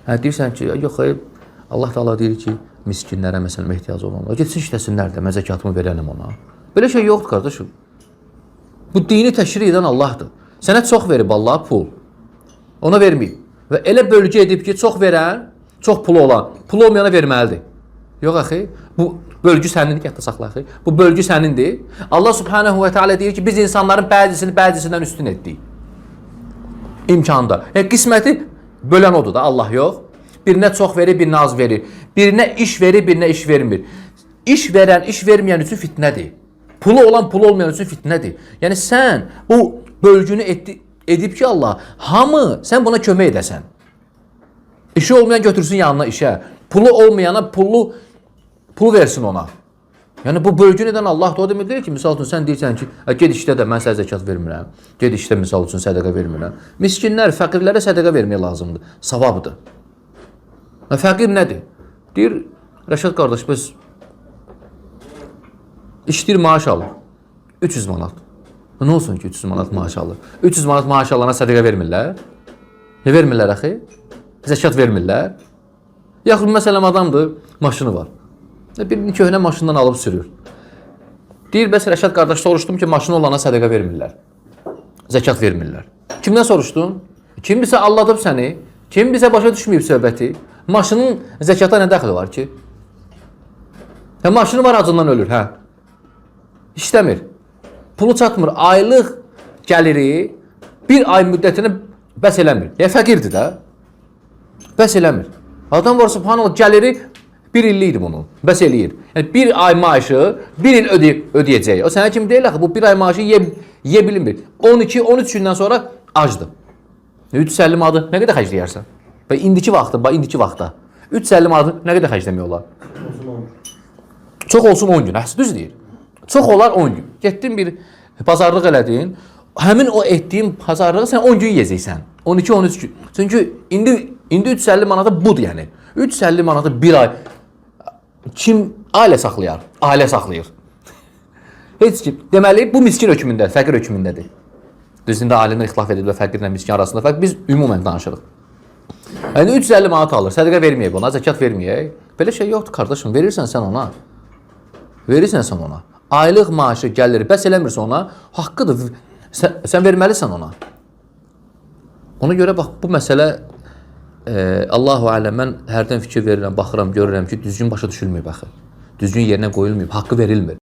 Hə, deyirsən ki, yox, Allah Taala deyir ki, miskinlərə məsələn ehtiyacı olanlar getsin işləsinlər də, mən zəkatımı verərəm ona. Belə şey yoxdur qardaşım. Bu dini təşri edən Allahdır. Sənə çox verib Allah pul. Ona verməyib. Və elə bölgü edib ki, çox verən, çox pulu olan, pulu olmayana verməlidir. Yox axı, bu bölgü sənindir, yadda saxla axı. Bu bölgü sənindir. Allah Subhanahu və Teala deyir ki, biz insanların bəzisini bəzisindən üstün etdik. İmkanda. Qisməti bölən odur da, Allah yox. Birinə çox verir, birinə az verir. Birinə iş verir, birinə iş vermir. İş verən, iş verməyən üçün fitnədir. Pulu olan, pulu olmayan üçün fitnədir. Yəni sən bu bölgünü edib ki Allah, hamı sən buna kömək edəsən. İşi olmayan götürsün yanına işə. Pulu olmayana pul versin ona. Yəni bu bölgünü edən Allah da o demək deyir ki, misal üçün sən deyirsən ki, ged işdə də mən sənə zəkat vermirəm. Ged işdə misal üçün sədəqə vermirəm. Miskinlər, fəqirlərə sədəqə vermək lazımdır. Savabdır. Fəqir nədir? Deyir, Rəşad qardaş, biz işləyir, maaş alır. 300 manat. Nə olsun ki 300 manat maaş alır? 300 manat maaş alana sədəqə vermirlər. Nə vermirlər axı? Zəkat vermirlər. Yaxud məsələn adamdır, maşını var. Bir köhnə maşından alıb sürür. Deyir, bəs Rəşad qardaş soruşdum ki, maşını olana sədəqə vermirlər. Zəkat vermirlər. Kimdən soruşdun? Kim bizə alladıb səni? Kim bizə başa düşməyib söhbəti? Maşının zəkata nə dəxli var ki? Maşını var, acından ölür, hə? İşləmir. Pulu çatmır. Aylıq gəliri bir ay müddətinə bəs eləmir. Fəqirdir də. Bəs eləmir. Adam var, subhanallah, gəliri bir illikdir bunu. Bəs eləyir. Yəni bir ay maaşı bir il ödəyəcək. O sənə kim deyil axı? Bu bir ay maaşı yeyə bilmir. 12-13 gündən sonra acdır. 350 manatı nə qədər xərcləyərsən? Və indiki vaxtda 350 manatı nə qədər xərcləmək olar? Çox olsun 10 gün. Düz deyir. Çox olar 10 gün. Getdin bir bazarlıq elədin. Həmin o etdiyin bazarlığı sən 10 gün yeyəcəksən. 12-13 gün. Çünki indi 350 manatı budur yəni. 350 manatı bir ay kim ailə saxlayar? Ailə saxlayır. Heç kim. Deməli bu miskin hökmündədir, fəqir hökmündədir. Düzündə alimlər ixtilaf edir və fəqirlə miskin arasında fərq. Biz ümumən danışırıq. Yəni 350 manat alır, sədəqə verməyək ona, zəkat verməyək. Belə şey yoxdur qardaşım, verirsən sən ona. Verirsən sən ona. Aylıq maaşı gəlir, bəs eləmirsə ona, haqqıdır. Sən verməlisən ona. Ona görə bax, bu məsələ Allahu aləm, mən hərdən fikir verirəm, baxıram, görürəm ki, düzgün başa düşülməyib axı. Düzgün yerinə qoyulmayıb, haqqı verilmir.